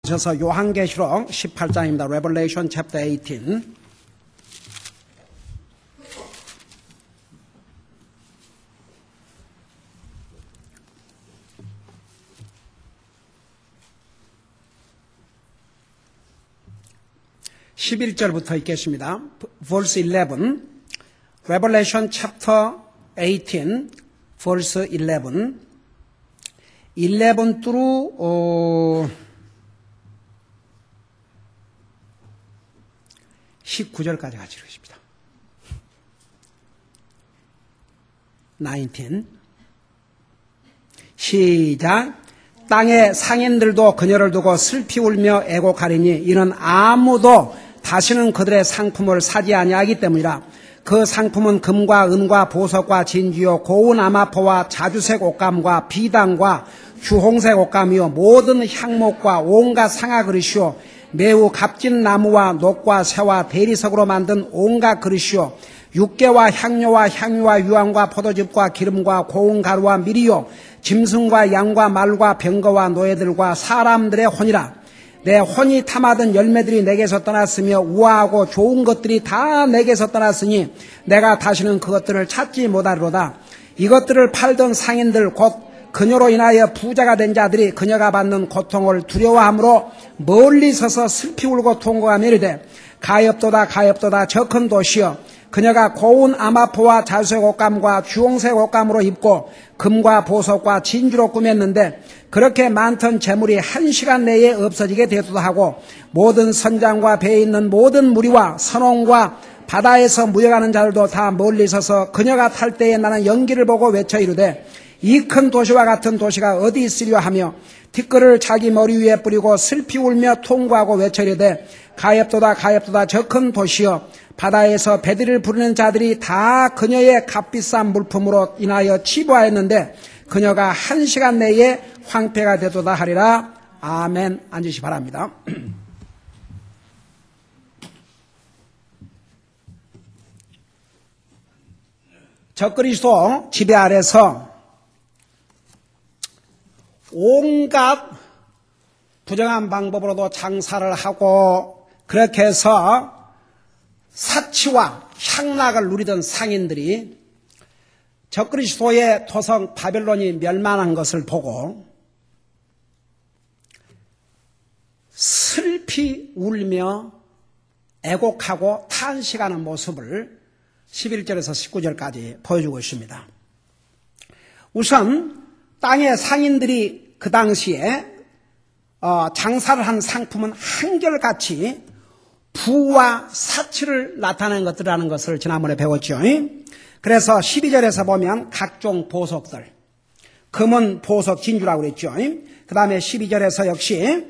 셔서 요한계시록 18장입니다. Revelation chapter 18. (11절부터) 읽겠습니다. verse 11. Revelation chapter 18 verse 11. 11 through 19절까지 같이 읽겠습니다. 19. 시작. 땅의 상인들도 그녀를 두고 슬피 울며 애곡하리니 이는 아무도 다시는 그들의 상품을 사지 아니하기 때문이라. 그 상품은 금과 은과 보석과 진주요 고운 아마포와 자주색 옷감과 비단과 주홍색 옷감이요 모든 향목과 온갖 상아 그릇이요 매우 값진 나무와 녹과 새와 대리석으로 만든 온갖 그릇이요 육개와 향료와 향유와 유황과 포도즙과 기름과 고운 가루와 밀이요 짐승과 양과 말과 병거와 노예들과 사람들의 혼이라. 내 혼이 탐하던 열매들이 내게서 떠났으며 우아하고 좋은 것들이 다 내게서 떠났으니 내가 다시는 그것들을 찾지 못하리로다. 이것들을 팔던 상인들 곧 그녀로 인하여 부자가 된 자들이 그녀가 받는 고통을 두려워함으로 멀리 서서 슬피 울고 통곡하며 이르되 가엾도다 가엾도다 저 큰 도시여 그녀가 고운 아마포와 자주색 옷감과 주홍색 옷감으로 입고 금과 보석과 진주로 꾸몄는데 그렇게 많던 재물이 1시간 내에 없어지게 되었다 하고 모든 선장과 배에 있는 모든 무리와 선원과 바다에서 무역하는 자들도 다 멀리 서서 그녀가 탈 때에 나는 연기를 보고 외쳐 이르되 이 큰 도시와 같은 도시가 어디 있으려 하며 티끌을 자기 머리 위에 뿌리고 슬피 울며 통곡하고 외쳐 이르되 가엾도다 가엾도다 저 큰 도시여 바다에서 배들을 부르는 자들이 다 그녀의 값비싼 물품으로 인하여 치부하였는데 그녀가 1시간 내에 황폐가 되도다 하리라. 아멘. 앉으시 바랍니다. 적그리스도 지배 아래서 온갖 부정한 방법으로도 장사를 하고 그렇게 해서 사치와 향락을 누리던 상인들이 적그리스도의 토성 바벨론이 멸망한 것을 보고 슬피 울며 애곡하고 탄식하는 모습을 11절에서 19절까지 보여주고 있습니다. 우선 땅의 상인들이 그 당시에 장사를 한 상품은 한결같이 부와 사치를 나타내는 것들이라는 것을 지난번에 배웠죠. 그래서 12절에서 보면 각종 보석들, 금은 보석 진주라고 그랬죠. 그 다음에 12절에서 역시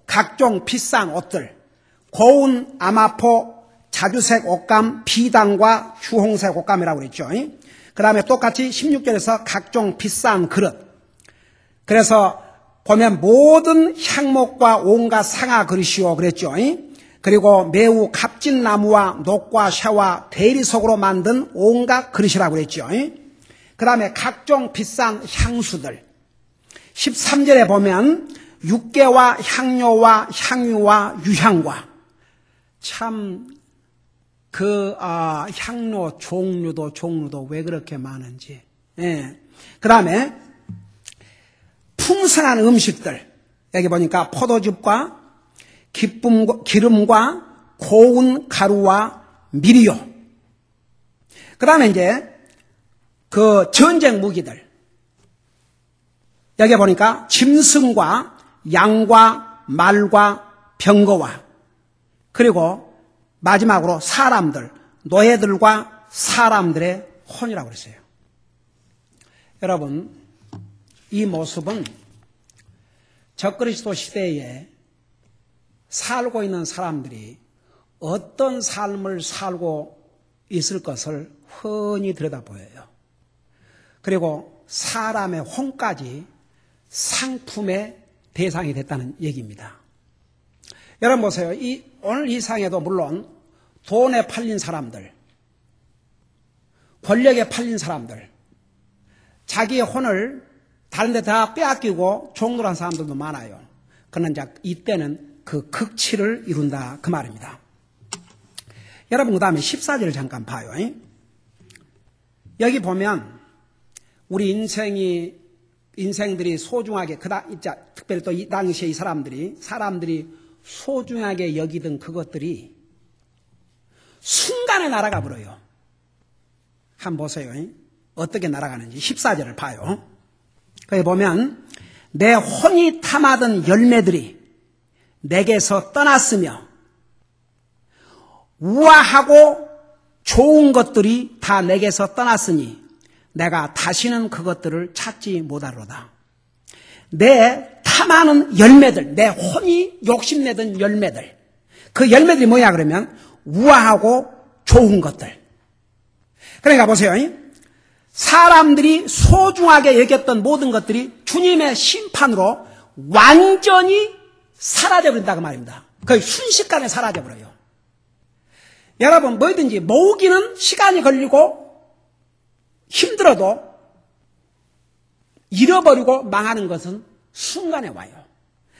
각종 비싼 옷들, 고운 아마포, 자주색 옷감, 비단과 주홍색 옷감이라고 그랬죠. 그 다음에 똑같이 16절에서 각종 비싼 그릇. 그래서 보면 모든 향목과 온갖 상아 그릇이요 그랬죠. 그리고 매우 값진 나무와 녹과 쇠와 대리석으로 만든 온갖 그릇이라고 그랬죠. 그 다음에 각종 비싼 향수들. 13절에 보면 육개와 향료와 향유와 유향과 참 향료 종류도 왜 그렇게 많은지. 예. 그 다음에 풍성한 음식들. 여기 보니까 포도즙과 기름과 고운 가루와 밀이요. 그 다음에 이제 그 전쟁 무기들. 여기 보니까 짐승과 양과 말과 병거와 그리고 마지막으로 사람들, 노예들과 사람들의 혼이라고 그랬어요. 여러분, 이 모습은 적그리스도 시대에 살고 있는 사람들이 어떤 삶을 살고 있을 것을 흔히 들여다보여요. 그리고 사람의 혼까지 상품의 대상이 됐다는 얘기입니다. 여러분 보세요. 오늘 이 상에도 물론 돈에 팔린 사람들, 권력에 팔린 사람들, 자기의 혼을 다른 데 다 빼앗기고 종노란 사람들도 많아요. 그러나 이제 이때는 그 극치를 이룬다 그 말입니다. 여러분 그 다음에 14절을 잠깐 봐요. 여기 보면 우리 인생들이 소중하게 특별히 또 이 당시에 이 사람들이 소중하게 여기던 그것들이 순간에 날아가 버려요. 한번 보세요. 어떻게 날아가는지 14절을 봐요. 거기 보면 내 혼이 탐하던 열매들이 내게서 떠났으며 우아하고 좋은 것들이 다 내게서 떠났으니 내가 다시는 그것들을 찾지 못하리로다. 내 탐하는 열매들, 내 혼이 욕심내던 열매들, 그 열매들이 뭐냐 그러면 우아하고 좋은 것들. 그러니까 보세요. 사람들이 소중하게 여겼던 모든 것들이 주님의 심판으로 완전히 사라져버린다고 말입니다. 거의 순식간에 사라져버려요. 여러분 뭐든지 모으기는 시간이 걸리고 힘들어도 잃어버리고 망하는 것은 순간에 와요.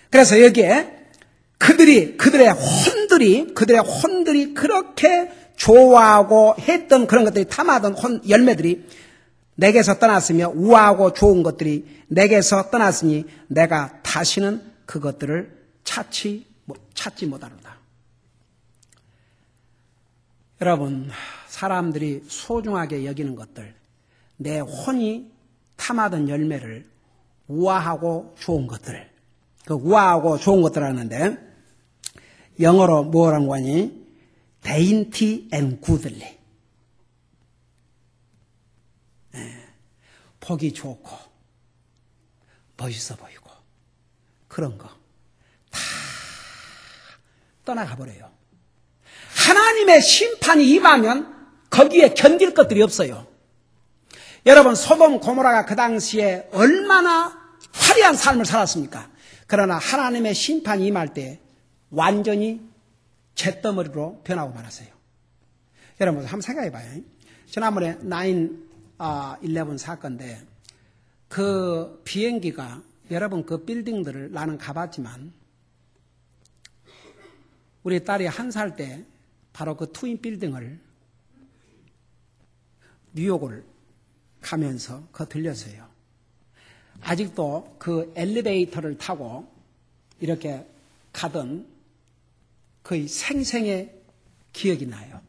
그래서 여기에 그들의 혼들이 그렇게 좋아하고 했던 그런 것들이 탐하던 열매들이 내게서 떠났으며 우아하고 좋은 것들이 내게서 떠났으니 내가 다시는 그것들을 찾지 못하노라. 여러분 사람들이 소중하게 여기는 것들, 내 혼이 탐하던 열매를 우아하고 좋은 것들, 그 우아하고 좋은 것들 하는데 영어로 뭐라고 하니? dainty and goodly. 보기 좋고 멋있어 보이고 그런 거 다 떠나가 버려요. 하나님의 심판이 임하면 거기에 견딜 것들이 없어요. 여러분 소돔 고모라가 그 당시에 얼마나 화려한 삶을 살았습니까? 그러나 하나님의 심판이 임할 때 완전히 잿더미로 변하고 말았어요. 여러분 한번 생각해 봐요. 지난번에 9/11 사건인데 그 비행기가 여러분 그 빌딩들을 나는 가봤지만 우리 딸이 1살 때 바로 그 트윈 빌딩을 뉴욕을 가면서 그거 들렸어요. 아직도 그 엘리베이터를 타고 이렇게 가던 거의 생생의 기억이 나요.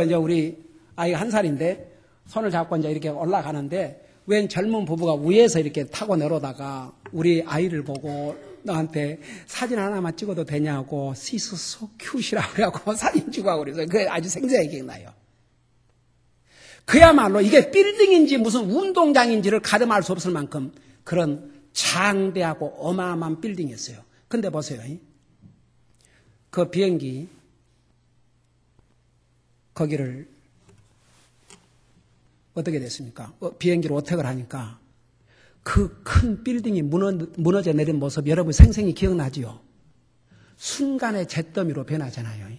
이제 우리 아이가 1살인데 손을 잡고 이제 이렇게 올라가는데 웬 젊은 부부가 위에서 이렇게 타고 내려오다가 우리 아이를 보고 너한테 사진 하나만 찍어도 되냐고 She's so cute이라고 그래갖고 사진 찍고 그래서 그게 아주 생생하게 기억나요. 그야말로 이게 빌딩인지 무슨 운동장인지를 가늠할 수 없을 만큼 그런 장대하고 어마어마한 빌딩이었어요. 근데 보세요. 그 비행기 거기를 어떻게 됐습니까? 비행기로 어택을 하니까 그 큰 빌딩이 무너져 내린 모습 여러분 생생히 기억나지요? 순간에 잿더미로 변하잖아요.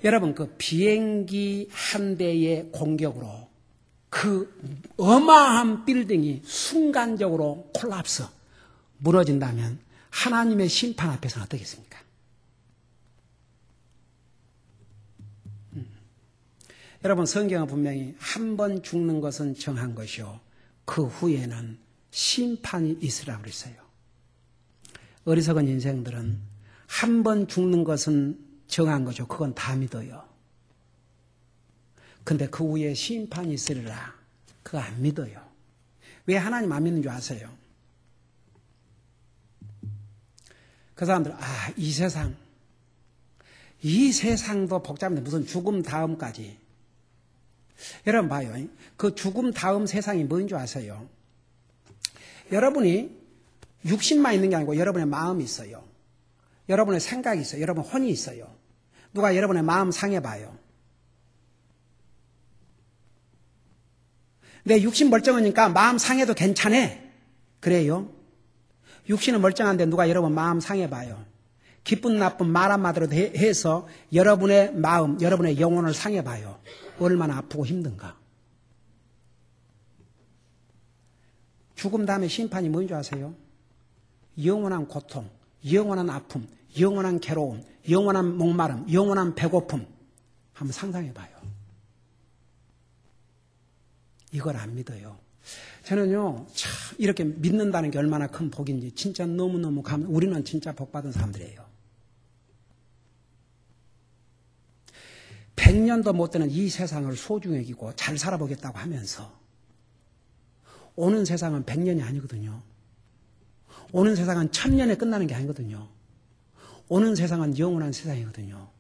여러분 그 비행기 한 대의 공격으로 그 어마한 빌딩이 순간적으로 콜랍스 무너진다면 하나님의 심판 앞에서는 어떻겠습니까? 여러분 성경은 분명히 한 번 죽는 것은 정한 것이요 그 후에는 심판이 있으라고 그랬어요. 어리석은 인생들은 한 번 죽는 것은 정한 거죠. 그건 다 믿어요. 근데 그 후에 심판이 있으리라 그거 안 믿어요. 왜 하나님 안 믿는 줄 아세요? 그 사람들 이 세상도 복잡한데 무슨 죽음 다음까지. 여러분 봐요. 그 죽음 다음 세상이 뭐인 줄 아세요? 여러분이 육신만 있는 게 아니고 여러분의 마음이 있어요. 여러분의 생각이 있어요. 여러분 혼이 있어요. 누가 여러분의 마음 상해봐요. 내 육신 멀쩡하니까 마음 상해도 괜찮아. 그래요? 육신은 멀쩡한데 누가 여러분 마음 상해봐요. 기쁜 나쁜 말 한마디로 해서 여러분의 마음, 여러분의 영혼을 상해봐요. 얼마나 아프고 힘든가. 죽음 다음에 심판이 뭔 줄 아세요? 영원한 고통, 영원한 아픔, 영원한 괴로움, 영원한 목마름, 영원한 배고픔. 한번 상상해 봐요. 이걸 안 믿어요. 저는요, 참, 이렇게 믿는다는 게 얼마나 큰 복인지, 진짜 너무너무 우리는 진짜 복 받은 사람들이에요. 100년도 못 되는 이 세상을 소중히 여기고 잘 살아보겠다고 하면서, 오는 세상은 100년이 아니거든요. 오는 세상은 1000년에 끝나는 게 아니거든요. 오는 세상은 영원한 세상이거든요.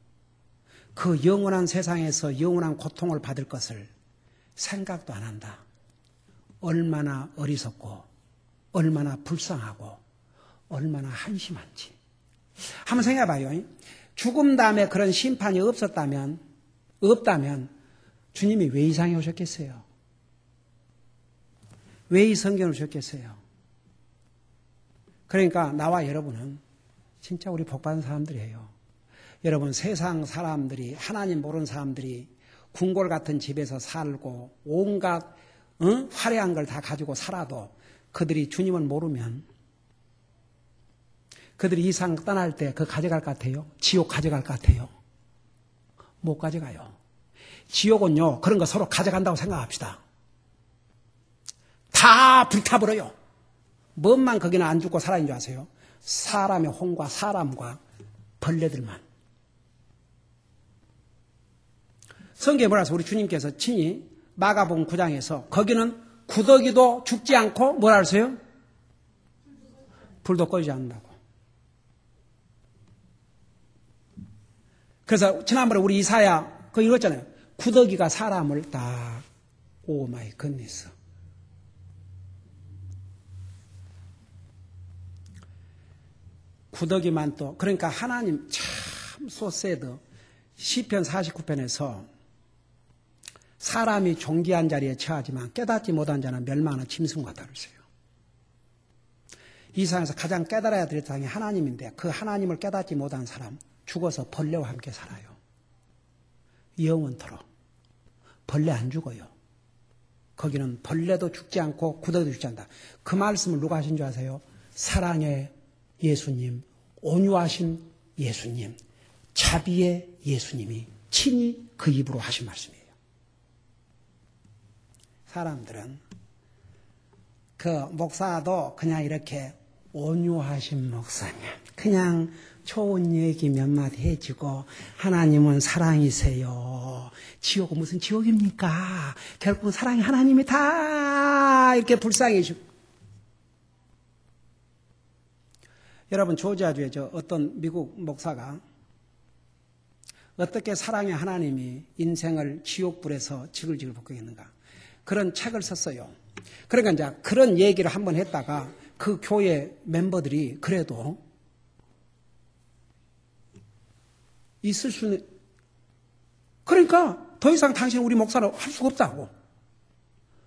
그 영원한 세상에서 영원한 고통을 받을 것을 생각도 안 한다. 얼마나 어리석고 얼마나 불쌍하고 얼마나 한심한지. 한번 생각해 봐요. 죽음 다음에 그런 심판이 없다면 주님이 왜 이 세상에 오셨겠어요? 왜 이 성경을 주셨겠어요? 그러니까 나와 여러분은 진짜 우리 복받은 사람들이에요. 여러분, 세상 사람들이, 하나님 모르는 사람들이 궁궐 같은 집에서 살고 온갖 화려한 걸 다 가지고 살아도 그들이 주님을 모르면 그들이 이 세상 떠날 때 그거 가져갈 것 같아요? 지옥 가져갈 것 같아요? 못 가져가요. 지옥은요, 그런 거 서로 가져간다고 생각합시다. 다 불타버려요. 뭔만 거기는 안 죽고 살아있는 줄 아세요? 사람의 혼과 사람과 벌레들만. 성경에 뭐라 해서 우리 주님께서 친히 마가복음 9장에서 거기는 구더기도 죽지 않고 뭐라 하세요? 불도 꺼지지 않는다고. 그래서 지난번에 우리 이사야 그거 읽었잖아요. 구더기가 사람을 딱 오 마이 굿니스. 구더기만 또 그러니까 하나님 참 소세드 시편 49편에서 사람이 존귀한 자리에 처하지만 깨닫지 못한 자는 멸망하는 짐승과 다르세요. 이 세상에서 가장 깨달아야 될 사람이 하나님인데 그 하나님을 깨닫지 못한 사람 죽어서 벌레와 함께 살아요. 영원토록. 벌레 안 죽어요. 거기는 벌레도 죽지 않고 구더기도 죽지 않는다. 그 말씀을 누가 하신 줄 아세요? 사랑의 예수님, 온유하신 예수님, 자비의 예수님이 친히 그 입으로 하신 말씀이에요. 사람들은 그 목사도 그냥 이렇게 온유하신 목사님, 그냥 좋은 얘기 몇 마디 해주고 하나님은 사랑이세요. 지옥은 무슨 지옥입니까? 결국은 사랑이 하나님이 다 이렇게 불쌍해 주고. 여러분, 조지아주에 어떤 미국 목사가 어떻게 사랑의 하나님이 인생을 지옥불에서 지글지글 볶겠는가 그런 책을 썼어요. 그러니까 이제 그런 얘기를 한번 했다가 그 교회 멤버들이 그래도 있을 수는 그러니까 더 이상 당신 우리 목사는 할 수가 없다고.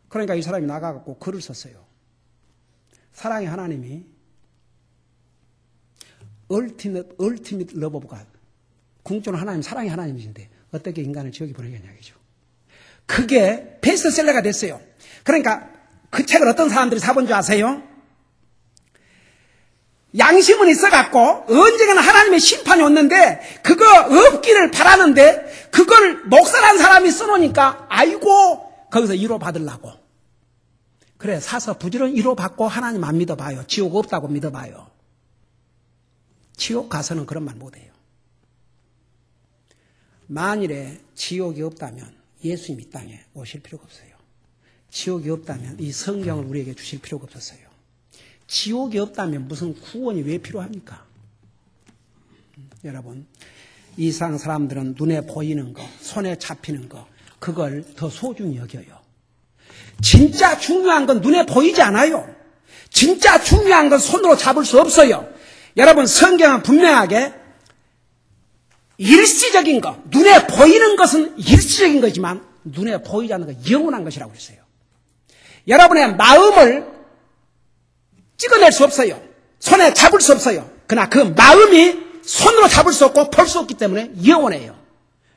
그러니까 이 사람이 나가갖고 글을 썼어요. 사랑의 하나님이 ultimate love of God. 궁극적으로 하나님, 사랑의 하나님이신데 어떻게 인간을 지옥에 보내겠냐 이죠. 그게 베스트셀러가 됐어요. 그러니까 그 책을 어떤 사람들이 사본 줄 아세요? 양심은 있어갖고 언젠가는 하나님의 심판이 왔는데 그거 없기를 바라는데 그걸 목사라는 사람이 써놓으니까 아이고 거기서 위로 받으려고. 그래 사서 부지런히 위로 받고 하나님 안 믿어봐요. 지옥 없다고 믿어봐요. 지옥 가서는 그런 말 못해요. 만일에 지옥이 없다면 예수님 이 땅에 오실 필요가 없어요. 지옥이 없다면 이 성경을 우리에게 주실 필요가 없었어요. 지옥이 없다면 무슨 구원이 왜 필요합니까? 여러분, 이 세상 사람들은 눈에 보이는 거, 손에 잡히는 거, 그걸 더 소중히 여겨요. 진짜 중요한 건 눈에 보이지 않아요. 진짜 중요한 건 손으로 잡을 수 없어요. 여러분, 성경은 분명하게 일시적인 것, 눈에 보이는 것은 일시적인 거지만 눈에 보이지 않는 건 영원한 것이라고 했어요. 여러분의 마음을 찍어낼 수 없어요. 손에 잡을 수 없어요. 그러나 그 마음이 손으로 잡을 수 없고 볼 수 없기 때문에 영원해요.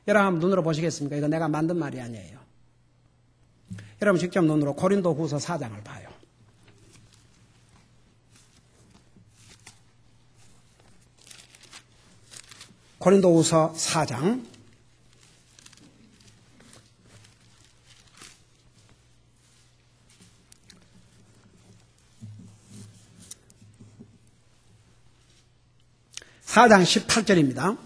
여러분 한번 눈으로 보시겠습니까? 이거 내가 만든 말이 아니에요. 여러분 직접 눈으로 고린도후서 4장을 봐요. 고린도후서 4장 4장 18절입니다.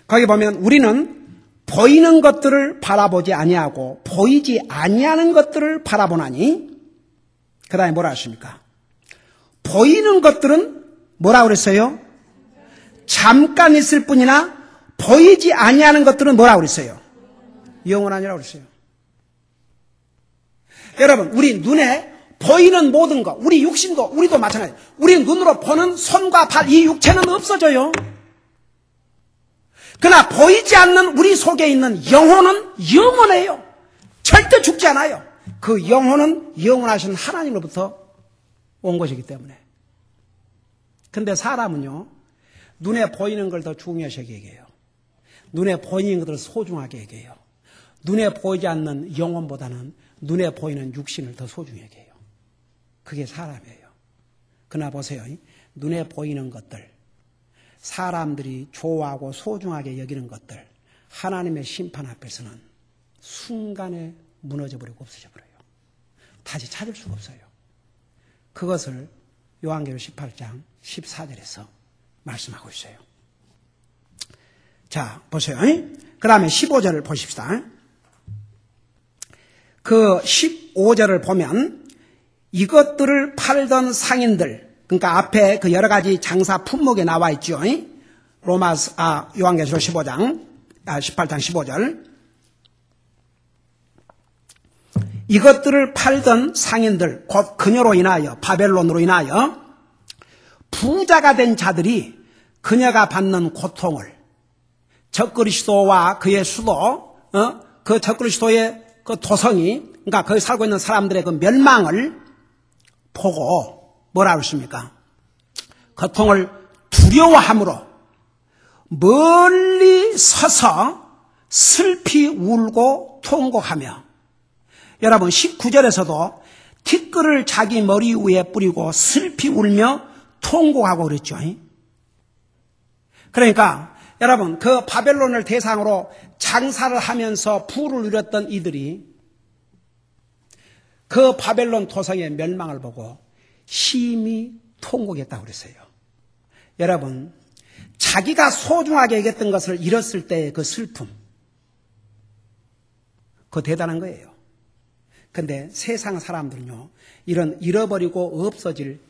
거기 보면 우리는 보이는 것들을 바라보지 아니하고 보이지 아니하는 것들을 바라보나니, 그 다음에 뭐라 하십니까? 보이는 것들은 뭐라고 그랬어요? 잠깐 있을 뿐이나 보이지 아니하는 것들은 뭐라고 그랬어요? 영원하니라고 그랬어요. 여러분, 우리 눈에 보이는 모든 것, 우리 육신도, 우리도 마찬가지예요. 우리 눈으로 보는 손과 발, 이 육체는 없어져요. 그러나 보이지 않는 우리 속에 있는 영혼은 영원해요. 절대 죽지 않아요. 그 영혼은 영원하신 하나님으로부터 온 것이기 때문에. 근데 사람은요, 눈에 보이는 걸 더 중요시 여기게요. 눈에 보이는 것들을 소중하게 여겨요. 눈에 보이지 않는 영혼보다는 눈에 보이는 육신을 더 소중히 여겨요. 그게 사람이에요. 그러나 보세요. 눈에 보이는 것들, 사람들이 좋아하고 소중하게 여기는 것들, 하나님의 심판 앞에서는 순간에 무너져버리고 없어져버려요. 다시 찾을 수가 없어요. 그것을 요한계시록 18장 14절에서 말씀하고 있어요. 자, 보세요. 그 다음에 15절을 보십시다. 그 15절을 보면 이것들을 팔던 상인들, 그러니까 앞에 그 여러 가지 장사 품목에 나와 있죠. 요한계시록 18장 15절. 이것들을 팔던 상인들, 곧 그녀로 인하여, 바벨론으로 인하여 부자가 된 자들이 그녀가 받는 고통을, 적그리스도와 그의 수도, 그 적그리스도의 그 도성이, 그러니까 거기 살고 있는 사람들의 그 멸망을 보고 뭐라고 했습니까? 고통을 두려워함으로 멀리 서서 슬피 울고 통곡하며, 여러분 19절에서도 티끌을 자기 머리 위에 뿌리고 슬피 울며 통곡하고 그랬죠. 그러니까 여러분, 그 바벨론을 대상으로 장사를 하면서 부를 누렸던 이들이 그 바벨론 도성의 멸망을 보고 심히 통곡했다고 그랬어요. 여러분, 자기가 소중하게 여겼던 것을 잃었을 때의 그 슬픔, 그거 대단한 거예요. 근데 세상 사람들은요, 이런 잃어버리고 없어질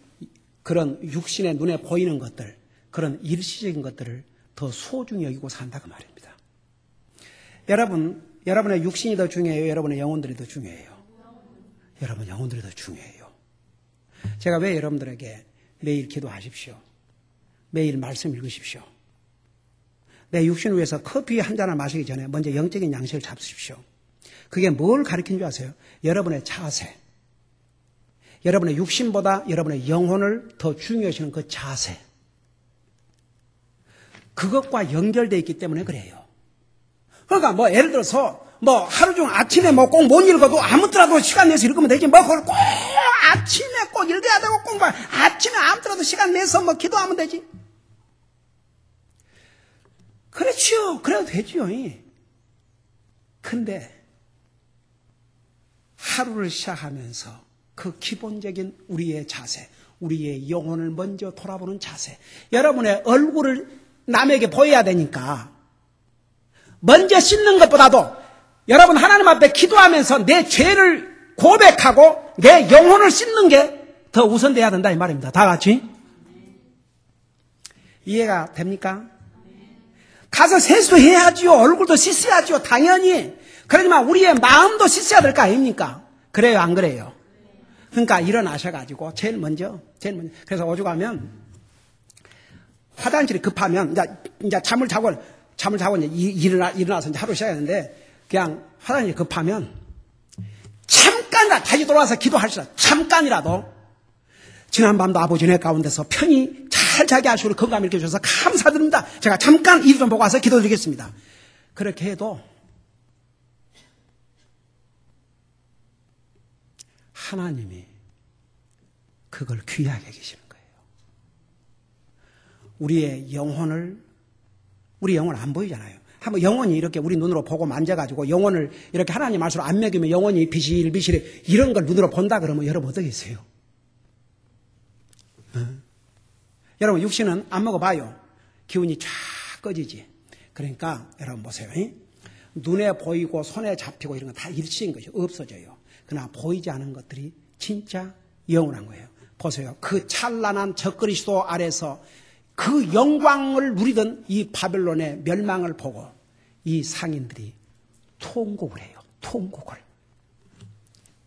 그런 육신의 눈에 보이는 것들, 그런 일시적인 것들을 더 소중히 여기고 산다고 말입니다. 여러분, 여러분의 육신이 더 중요해요? 여러분의 영혼들이 더 중요해요? 여러분 영혼들이 더 중요해요. 제가 왜 여러분들에게 매일 기도하십시오, 매일 말씀 읽으십시오, 내 육신을 위해서 커피 한 잔을 마시기 전에 먼저 영적인 양식을 잡수십시오. 그게 뭘 가리키는 줄 아세요? 여러분의 자세, 여러분의 육신보다 여러분의 영혼을 더 중요시하는 그 자세, 그것과 연결되어 있기 때문에 그래요. 그러니까 뭐 예를 들어서 뭐 하루 중 아침에 뭐 꼭 못 읽어도 아무더라도 시간 내서 읽으면 되지, 뭐 그걸 꼭 아침에 꼭 읽어야 되고 꼭 아침에 아무더라도 시간 내서 뭐 기도하면 되지. 그렇지요. 그래도 되지요. 근데 하루를 시작하면서 그 기본적인 우리의 자세, 우리의 영혼을 먼저 돌아보는 자세, 여러분의 얼굴을 남에게 보여야 되니까 먼저 씻는 것보다도 여러분 하나님 앞에 기도하면서 내 죄를 고백하고 내 영혼을 씻는 게 더 우선돼야 된다 이 말입니다. 다 같이 이해가 됩니까? 가서 세수해야지요. 얼굴도 씻어야지요. 당연히. 그러지만 우리의 마음도 씻어야 될 거 아닙니까? 그래요, 안 그래요? 그러니까 일어나셔가지고 제일 먼저 그래서 오죽하면 화장실이 급하면 이제 잠을 자고 이제 일어나서 이제 하루 시작했는데, 그냥 화장실이 급하면 잠깐이라도 다시 돌아와서 기도하시라. 잠깐이라도 지난밤도 아버지 은혜 가운데서 편히 잘 자게 하시고 건강 일으켜 주셔서 감사드립니다. 제가 잠깐 일 좀 보고 와서 기도드리겠습니다. 그렇게 해도 하나님이 그걸 귀하게 여기시는 거예요. 우리 영혼 안 보이잖아요. 한번 영혼이 이렇게 우리 눈으로 보고 만져가지고 영혼을 이렇게 하나님 말씀으로 안 먹이면 영혼이 비실비실해 이런 걸 눈으로 본다 그러면 여러분 어떻게 했어요? 여러분 육신은 안 먹어봐요. 기운이 쫙 꺼지지. 그러니까 여러분 보세요. 눈에 보이고 손에 잡히고 이런 건 다 일시인 것이 없어져요. 그러나 보이지 않은 것들이 진짜 영원한 거예요. 보세요. 그 찬란한 적그리스도 아래서 그 영광을 누리던 이 바벨론의 멸망을 보고 이 상인들이 통곡을 해요. 통곡을.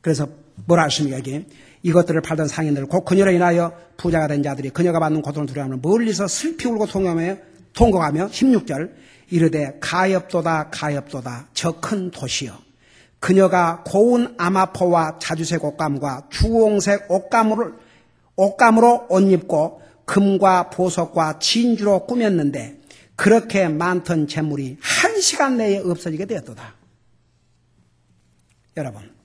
그래서 뭐라 하십니까 여기? 이것들을 팔던 상인들 곧 그녀로 인하여 부자가 된 자들이 그녀가 받는 고통을 두려워하며 멀리서 슬피 울고 통곡하며 16절 이르되 가엾도다 가엾도다 저 큰 도시여 그녀가 고운 아마포와 자주색 옷감과 주홍색 옷감으로 옷 입고 금과 보석과 진주로 꾸몄는데 그렇게 많던 재물이 1시간 내에 없어지게 되었도다. 여러분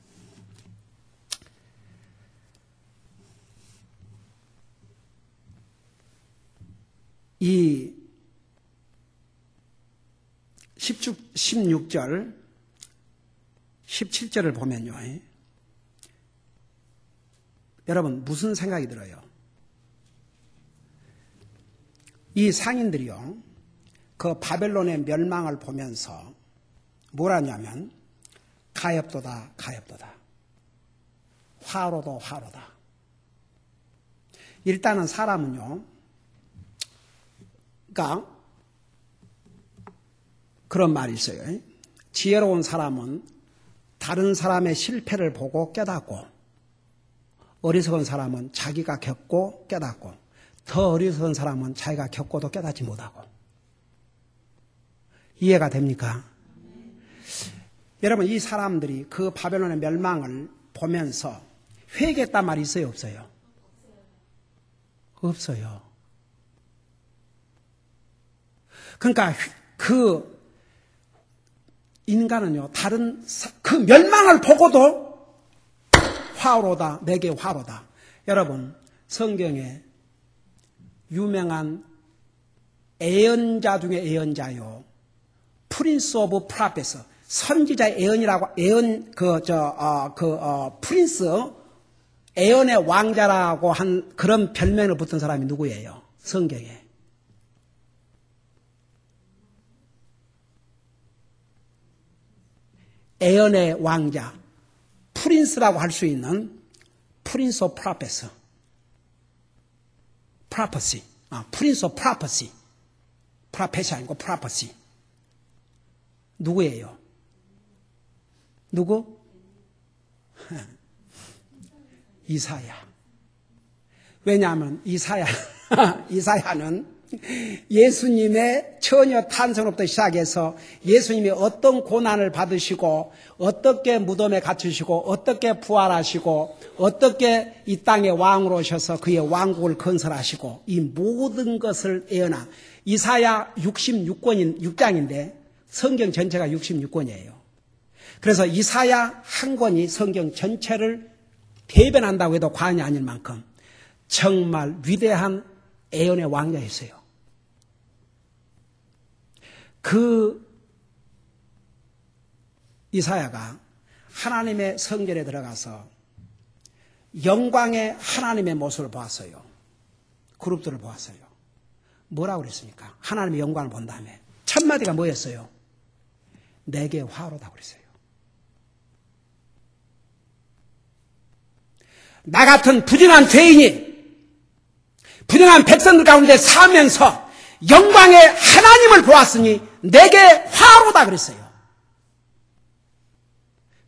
이 16절 17절을 보면요. 여러분 무슨 생각이 들어요? 이 상인들이요. 그 바벨론의 멸망을 보면서 뭘 하냐면 가엾도다 가엾도다 화로도 화로다. 일단은 사람은요. 그러니까 그런 말이 있어요. 지혜로운 사람은 다른 사람의 실패를 보고 깨닫고 어리석은 사람은 자기가 겪고 깨닫고 더 어리석은 사람은 자기가 겪고도 깨닫지 못하고. 이해가 됩니까? 여러분 이 사람들이 그 바벨론의 멸망을 보면서 회개했단 말이 있어요 없어요? 없어요. 그러니까 그 인간은요 다른 그 멸망을 보고도 화로다 내게 화로다. 여러분 성경에 유명한 애언자 중에 애언자요. 프린스 오브 프라페스 선지자의 애언이라고 애언 프린스 애언의 왕자라고 한 그런 별명을 붙은 사람이 누구예요? 성경에. 애언의 왕자 프린스라고 할 수 있는 프린스 오브 프라페스 프라퍼시, 프린스 오브 프라퍼시, 프라페시 아니고 프라퍼시. 누구예요? 누구? 이사야. 왜냐하면 이사야는 예수님의 처녀 탄생부터 시작해서 예수님이 어떤 고난을 받으시고 어떻게 무덤에 갇히시고 어떻게 부활하시고 어떻게 이 땅의 왕으로 오셔서 그의 왕국을 건설하시고 이 모든 것을 예언한 이사야 66장인데 성경 전체가 66권이에요. 그래서 이사야 한 권이 성경 전체를 대변한다고 해도 과언이 아닐 만큼 정말 위대한 예언의 왕자였어요. 그 이사야가 하나님의 성전에 들어가서 영광의 하나님의 모습을 보았어요. 그룹들을 보았어요. 뭐라고 그랬습니까? 하나님의 영광을 본 다음에 첫 마디가 뭐였어요? 내게 화로다 그랬어요. 나 같은 부정한 죄인이 부정한 백성들 가운데 살면서 영광의 하나님을 보았으니 내게 화로다 그랬어요.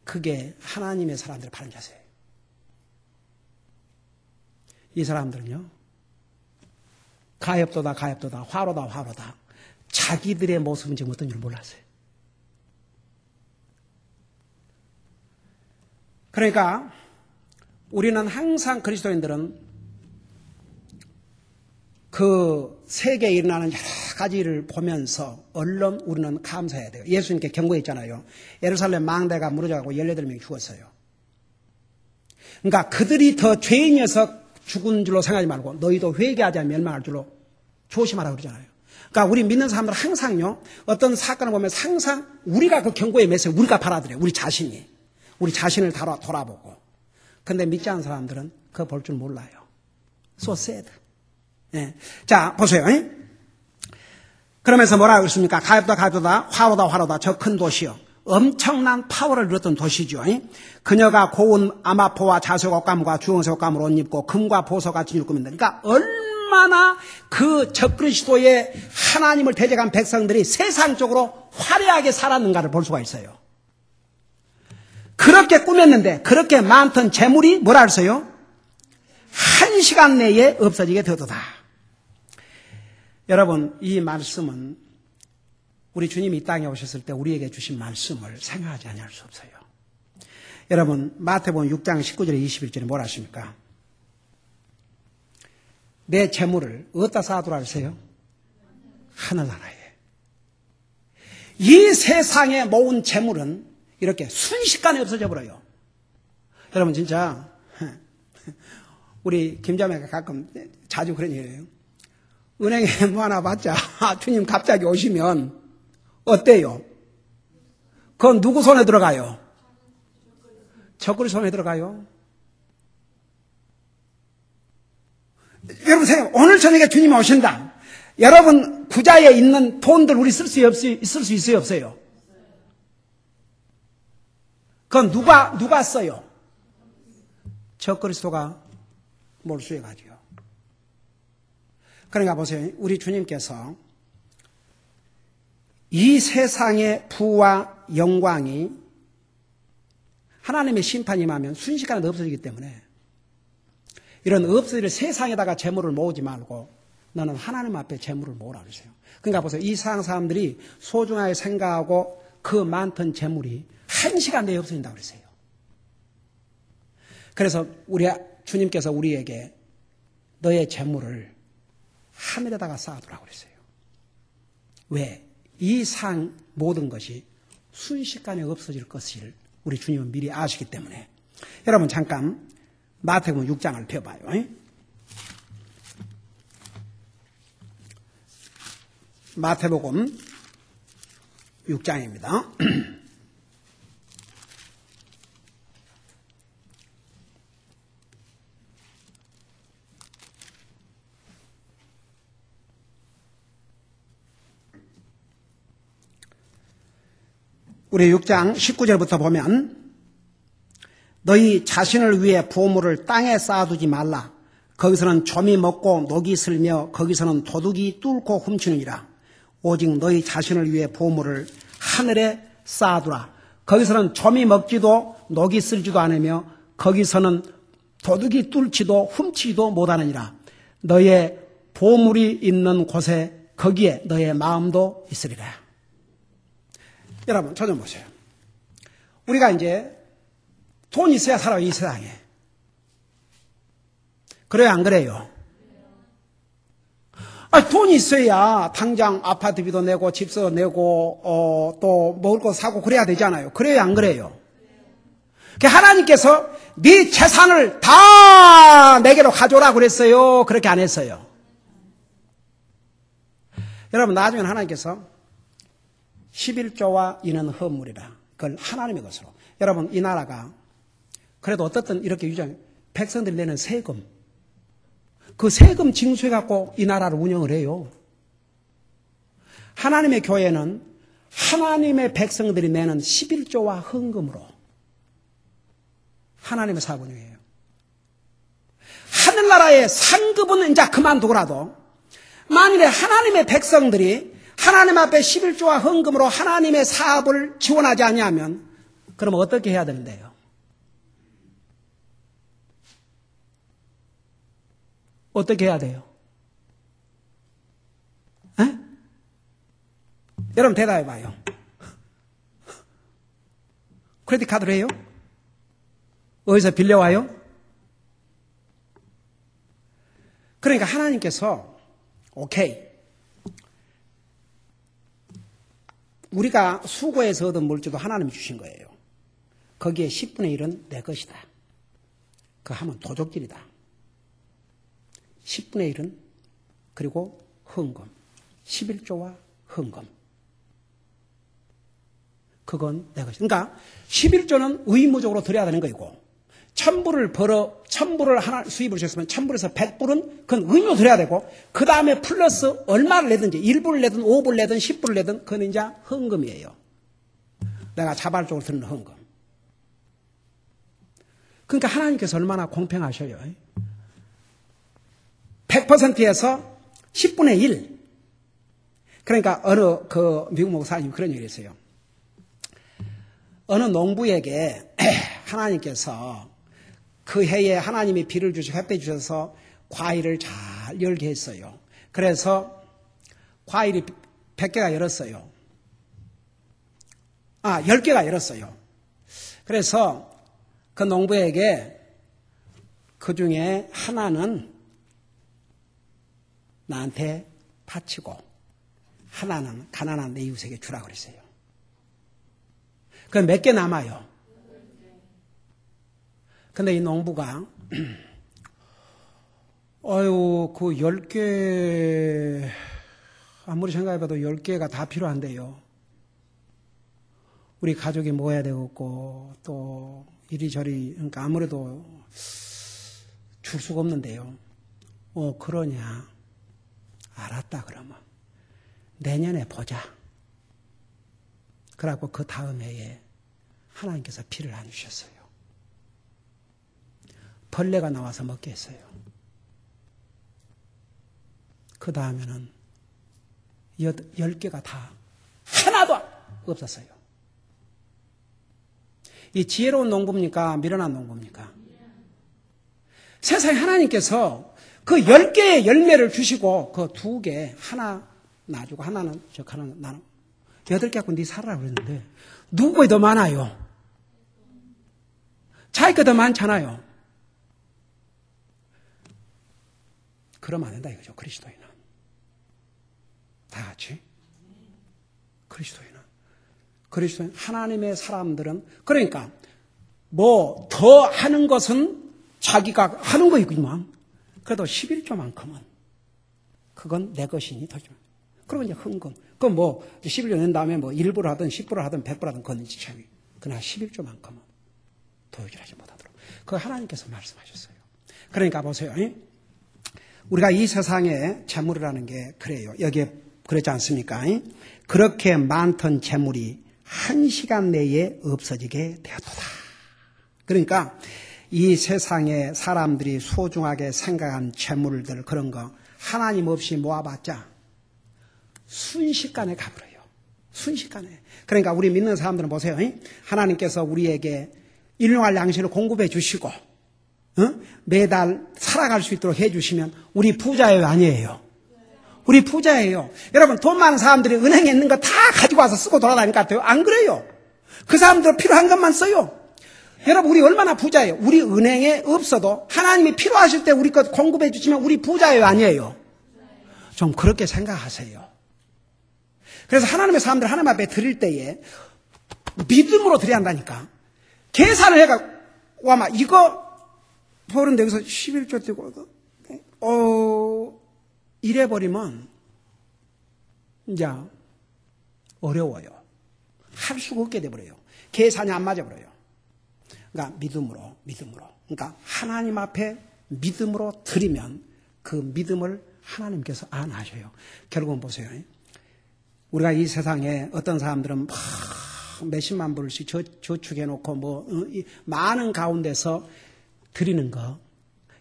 그게 하나님의 사람들의 바른 자세예요. 이 사람들은요. 가엾도다 가엾도다 화로다 화로다. 자기들의 모습은 지금 어떤 줄 몰랐어요. 그러니까 우리는 항상 그리스도인들은 그 세계에 일어나는 여러 가지를 보면서 얼른 우리는 감사해야 돼요. 예수님께 경고했잖아요. 예루살렘 망대가 무너져가고 18명이 죽었어요. 그러니까 그들이 더 죄인이어서 죽은 줄로 생각하지 말고 너희도 회개하지 않으면 멸망할 줄로 조심하라 그러잖아요. 그러니까 우리 믿는 사람들은 항상요, 어떤 사건을 보면 항상 우리가 그 경고의 메시지를 우리가 받아들여요. 우리 자신을 돌아보고. 근데 믿지 않는 사람들은 그거 볼 줄 몰라요. So sad. 예. 자, 보세요. 그러면서 뭐라고 그랬습니까? 가엾다 화로다 저 큰 도시요. 엄청난 파워를 이뤘던 도시죠. 그녀가 고운 아마포와 자색 옷감과 주홍색 옷감을 옷 입고 금과 보석과 진을 꾸민다. 그러니까 얼마나 그 적그리스도의 하나님을 대적한 백성들이 세상적으로 화려하게 살았는가를 볼 수가 있어요. 그렇게 꾸몄는데 그렇게 많던 재물이 뭐라 했어요? 1시간 내에 없어지게 되었다. 여러분, 이 말씀은 우리 주님이 이 땅에 오셨을 때 우리에게 주신 말씀을 생각하지 않을 수 없어요. 여러분, 마태복음 6장 19절에 21절에 뭐라 하십니까? 내 재물을 어디다 쌓아두라 하세요? 하늘나라에. 이 세상에 모은 재물은 이렇게 순식간에 없어져 버려요. 여러분, 진짜 우리 김자매가 가끔 자주 그런 얘기해요. 은행에 뭐 하나 받자. 주님 갑자기 오시면 어때요? 그건 누구 손에 들어가요? 적그리 손에 들어가요. 여러분 생각해, 오늘 저녁에 주님이 오신다. 여러분 부자에 있는 돈들 우리 쓸 수 있어요, 없어요? 그건 누가 써요? 적그리스도가 몰수해 가지고. 그러니까 보세요. 우리 주님께서 이 세상의 부와 영광이 하나님의 심판이 임하면 순식간에 없어지기 때문에 이런 없어질 세상에다가 재물을 모으지 말고 너는 하나님 앞에 재물을 모으라 그러세요. 그러니까 보세요. 이 세상 사람들이 소중하게 생각하고 그 많던 재물이 1시간 내에 없어진다고 그러세요. 그래서 우리 주님께서 우리에게 너의 재물을 하늘에다가 쌓아두라고 그랬어요. 왜? 이 상 모든 것이 순식간에 없어질 것을 우리 주님은 미리 아시기 때문에. 여러분 잠깐 마태복음 6장을 펴봐요. 마태복음 6장입니다. 우리 6장 19절부터 보면 너희 자신을 위해 보물을 땅에 쌓아두지 말라. 거기서는 점이 먹고 녹이 슬며 거기서는 도둑이 뚫고 훔치느니라. 오직 너희 자신을 위해 보물을 하늘에 쌓아두라. 거기서는 점이 먹지도 녹이 쓸지도 않으며 거기서는 도둑이 뚫지도 훔치지도 못하느니라. 너의 보물이 있는 곳에 거기에 너의 마음도 있으리라. 여러분, 저 좀 보세요. 우리가 이제 돈 있어야 살아요, 이 세상에. 그래요, 안 그래요? 돈이 있어야 당장 아파트비도 내고, 집도 내고, 또 먹을 거 사고 그래야 되잖아요. 그래요, 안 그래요? 하나님께서 네 재산을 다 내게로 가져오라 그랬어요? 그렇게 안 했어요? 여러분, 나중에 하나님께서 11조와 이는 헌물이라. 그걸 하나님의 것으로. 여러분, 이 나라가 그래도 어떻든 이렇게 유지하면 백성들이 내는 세금, 그 세금 징수해갖고 이 나라를 운영을 해요. 하나님의 교회는 하나님의 백성들이 내는 11조와 헌금으로 하나님의 사업 운영이에요. 하늘나라의 상급은 이제 그만두고라도 만일에 하나님의 백성들이 하나님 앞에 11조와 헌금으로 하나님의 사업을 지원하지 않냐면 그럼 어떻게 해야 되는데요? 어떻게 해야 돼요? 에? 여러분 대답해봐요. 크레딧 카드로 해요? 어디서 빌려와요? 그러니까 하나님께서 오케이. 우리가 수고해서 얻은 물질도 하나님이 주신 거예요. 거기에 10분의 1은 내 것이다. 그거 하면 도적질이다. 10분의 1은 그리고 헌금. 11조와 헌금. 그건 내 것이. 그러니까 11조는 의무적으로 드려야 되는 거이고 1000불을 하나 수입을 주셨으면 1000불에서 100불은 그건 의무로 드려야 되고 그 다음에 플러스 얼마를 내든지 1불을 내든 5불을 내든 10불을 내든 그건 이제 헌금이에요. 내가 자발적으로 드리는 헌금. 그러니까 하나님께서 얼마나 공평하셔요. 100%에서 10분의 1. 그러니까 어느 미국 목사님 그런 얘기를 했어요. 어느 농부에게 하나님께서 그 해에 하나님이 비를 주시고 햇빛 주셔서 과일을 잘 열게 했어요. 그래서 과일이 100개가 열었어요. 10개가 열었어요. 그래서 그 농부에게 그 중에 하나는 나한테 바치고 하나는 가난한 내 이웃에게 주라고 그랬어요. 그럼 몇 개 남아요? 근데 이 농부가 그 10개 아무리 생각해봐도 10개가 다 필요한데요. 우리 가족이 먹어야 되겠고 또 이리저리 그러니까 아무래도 줄 수가 없는데요. 그러냐. 알았다 그러면 내년에 보자. 그래갖고 그 다음 해에 하나님께서 비를 안 주셨어요. 벌레가 나와서 먹게 했어요. 그 다음에는 10개가 다 하나도 없었어요. 이 지혜로운 농부입니까? 미련한 농부입니까? 세상에 하나님께서 그 10개의 열매를 주시고 그 2개 하나 놔주고 하나는 하나는 나는 8개 갖고 네 살아라 그랬는데 누구의 더 많아요? 자기 거 더 많잖아요. 그러면 안 된다 이거죠. 그리스도인은 다 같이 그리스도인 하나님의 사람들은 그러니까 뭐 더 하는 것은 자기가 하는 거이구만. 그래도 11조만큼은 그건 내 것이니 더 좀. 그리고 이제 헌금. 그건 뭐 11조 낸 다음에 뭐 1불을 하든 10불을 하든 100불을 하든 그건 이제 차이. 그러나 11조만큼은 도둑질 하지 못하도록. 그거 하나님께서 말씀하셨어요. 그러니까 보세요. 우리가 이 세상에 재물이라는 게 그래요. 여기에 그랬지 않습니까? 그렇게 많던 재물이 1시간 내에 없어지게 되었도다. 그러니까 이 세상에 사람들이 소중하게 생각한 재물들 그런 거 하나님 없이 모아봤자 순식간에 가버려요. 순식간에. 그러니까 우리 믿는 사람들은 보세요. 하나님께서 우리에게 일용할 양식을 공급해 주시고 매달 살아갈 수 있도록 해주시면 우리 부자예요? 아니에요? 우리 부자예요. 여러분 돈 많은 사람들이 은행에 있는 거 다 가지고 와서 쓰고 돌아다닐 것 같아요? 안 그래요. 그 사람들 필요한 것만 써요. 여러분 우리 얼마나 부자예요. 우리 은행에 없어도 하나님이 필요하실 때 우리 것 공급해 주시면 우리 부자예요? 아니에요? 좀 그렇게 생각하세요. 그래서 하나님의 사람들 하나님 앞에 드릴 때에 믿음으로 드려야 한다니까. 계산을 해가 와마 이거 보는데 여기서 11조 뜨고 이래버리면 이제 어려워요. 할 수가 없게 돼버려요. 계산이 안 맞아버려요. 그러니까 믿음으로. 그러니까 하나님 앞에 믿음으로 드리면 그 믿음을 하나님께서 안하셔요. 결국은 보세요. 우리가 이 세상에 어떤 사람들은 몇십만 불씩 저축해놓고 많은 가운데서 드리는 거.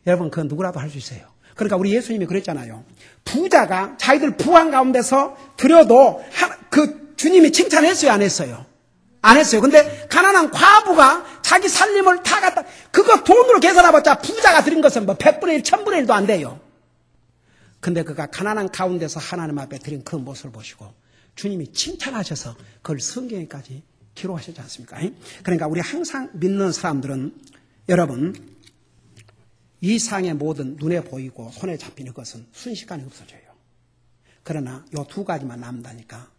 여러분 그건 누구라도 할 수 있어요. 그러니까 우리 예수님이 그랬잖아요. 부자가 자기들 부한 가운데서 드려도 그 주님이 칭찬했어요? 안 했어요? 안 했어요. 근데 가난한 과부가 자기 살림을 다 갖다 그거 돈으로 계산해봤자 부자가 드린 것은 뭐 100분의 1, 1000분의 1도 안 돼요. 근데 그가 가난한 가운데서 하나님 앞에 드린 그 모습을 보시고 주님이 칭찬하셔서 그걸 성경에까지 기록하셨지 않습니까? 그러니까 우리 항상 믿는 사람들은 여러분 이 상의 모든 눈에 보이고 손에 잡히는 것은 순식간에 없어져요. 그러나 이 2가지만 남다니까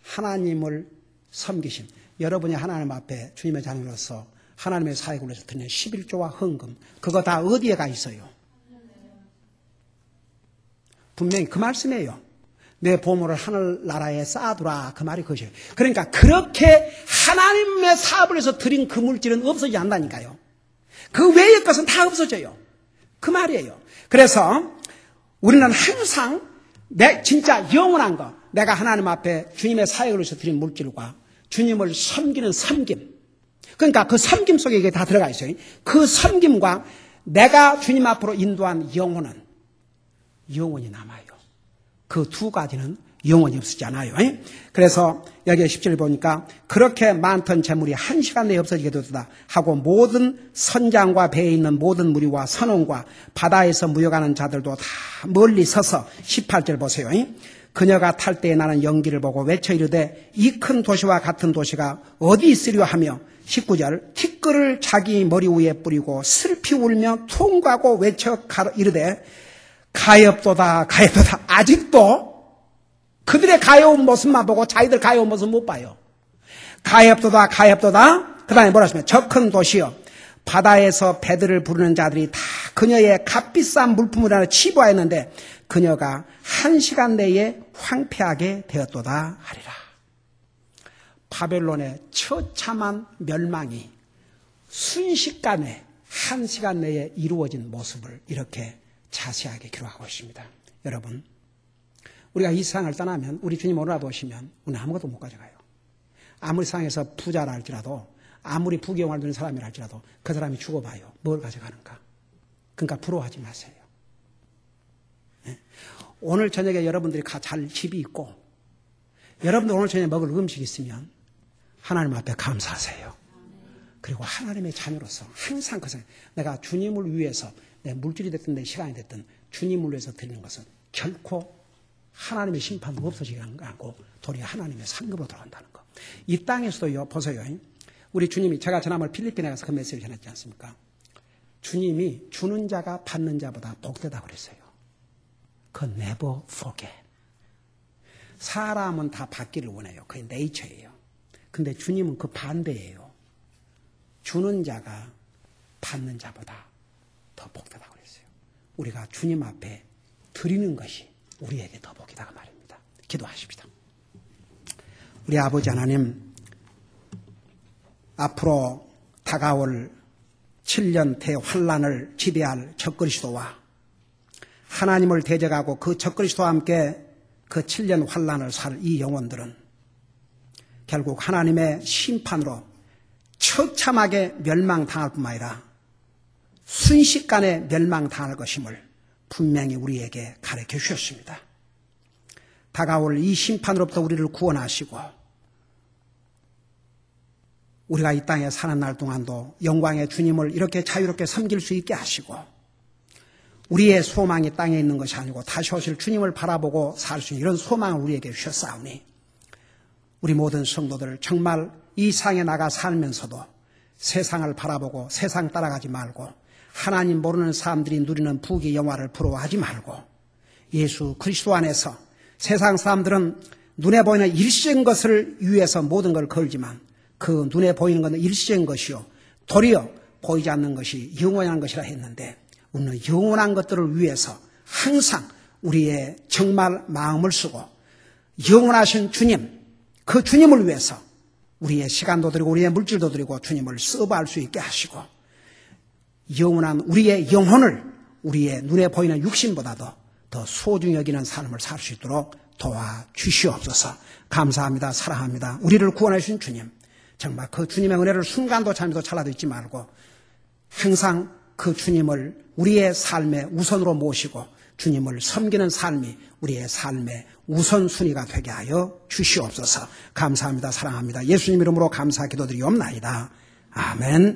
하나님을 섬기심. 여러분이 하나님 앞에 주님의 자녀로서 하나님의 사역을 위해서 드리는 11조와 헌금 그거 다 어디에 가 있어요? 분명히 그 말씀이에요. 내 보물을 하늘나라에 쌓아두라. 그 말이 그것이에요. 그러니까 그렇게 하나님의 사업을 해서 드린 그 물질은 없어지지 않는다니까요. 그 외의 것은 다 없어져요. 그 말이에요. 그래서 우리는 항상 진짜 영원한 거, 내가 하나님 앞에 주님의 사역을 위해서 드린 물질과 주님을 섬기는 섬김, 그러니까 그 섬김 속에 이게 다 들어가 있어요. 그 섬김과 내가 주님 앞으로 인도한 영혼은 영원히 남아요. 그 두 가지는 영원히 없어지지 않아요. 그래서 여기 10절 보니까 그렇게 많던 재물이 1시간 내에 없어지게 되었다 하고 모든 선장과 배에 있는 모든 무리와 선원과 바다에서 무역하는 자들도 다 멀리 서서 18절 보세요. 그녀가 탈 때에 나는 연기를 보고 외쳐 이르되 이 큰 도시와 같은 도시가 어디 있으려 하며 19절 티끌을 자기 머리 위에 뿌리고 슬피 울며 통과하고 외쳐 이르되 가엾도다 가엾도다. 아직도 그들의 가여운 모습만 보고 자기들 가여운 모습 못 봐요. 가엾도다 가엾도다. 그 다음에 뭐라 하시면 저 큰 도시여 바다에서 배들을 부르는 자들이 다 그녀의 값비싼 물품을 하나 치부하였는데 그녀가 1시간 내에 황폐하게 되었도다 하리라. 바벨론의 처참한 멸망이 순식간에 1시간 내에 이루어진 모습을 이렇게 자세하게 기록하고 있습니다. 여러분, 우리가 이 세상을 떠나면 우리 주님 오늘 오시면 우리는 아무것도 못 가져가요. 아무리 세상에서 부자라 할지라도 아무리 부귀영화를 누리는 사람이라 할지라도 그 사람이 죽어봐요. 뭘 가져가는가? 그러니까 부러워하지 마세요. 네? 오늘 저녁에 여러분들이 잘 집이 있고 여러분들 오늘 저녁에 먹을 음식이 있으면 하나님 앞에 감사하세요. 그리고 하나님의 자녀로서 항상 그 생각, 내가 주님을 위해서 내 물질이 됐든 내 시간이 됐든 주님을 위해서 드리는 것은 결코 하나님의 심판도 없어지지 않고 도리어 하나님의 상급으로 들어간다는 거. 이 땅에서도요, 보세요. 우리 주님이, 제가 지난번 필리핀에 가서 그 메시지를 전했지 않습니까? 주님이 주는 자가 받는 자보다 복되다고 그랬어요. 그 never forget. 사람은 다 받기를 원해요. 그게 네이처예요. 근데 주님은 그 반대예요. 주는 자가 받는 자보다 더 복되다고 그랬어요. 우리가 주님 앞에 드리는 것이 우리에게 더 복이다 말입니다. 기도하십시다. 우리 아버지 하나님, 앞으로 다가올 7년 대환란을 지배할 적그리스도와 하나님을 대적하고 그 적그리스도와 함께 그 7년 환란을 살 이 영혼들은 결국 하나님의 심판으로 처참하게 멸망당할 뿐만 아니라 순식간에 멸망당할 것임을 분명히 우리에게 가르쳐 주셨습니다. 다가올 이 심판으로부터 우리를 구원하시고 우리가 이 땅에 사는 날 동안도 영광의 주님을 이렇게 자유롭게 섬길 수 있게 하시고 우리의 소망이 땅에 있는 것이 아니고 다시 오실 주님을 바라보고 살 수 있는 이런 소망을 우리에게 주셨사오니 우리 모든 성도들 정말 이 세상에 나가 살면서도 세상을 바라보고 세상 따라가지 말고 하나님 모르는 사람들이 누리는 부귀 영화를 부러워하지 말고 예수 그리스도 안에서 세상 사람들은 눈에 보이는 일시적인 것을 위해서 모든 걸 걸지만 그 눈에 보이는 것은 일시적인 것이요 도리어 보이지 않는 것이 영원한 것이라 했는데 우리는 영원한 것들을 위해서 항상 우리의 정말 마음을 쓰고 영원하신 주님, 그 주님을 위해서 우리의 시간도 드리고 우리의 물질도 드리고 주님을 서브할 수 있게 하시고 영원한 우리의 영혼을 우리의 눈에 보이는 육신보다도 더 소중히 여기는 삶을 살 수 있도록 도와주시옵소서. 감사합니다. 사랑합니다. 우리를 구원해 주신 주님, 정말 그 주님의 은혜를 순간도 잠시도 찰나도 잊지 말고 항상 그 주님을 우리의 삶의 우선으로 모시고 주님을 섬기는 삶이 우리의 삶의 우선순위가 되게 하여 주시옵소서. 감사합니다. 사랑합니다. 예수님 이름으로 감사 기도드리옵나이다. 아멘.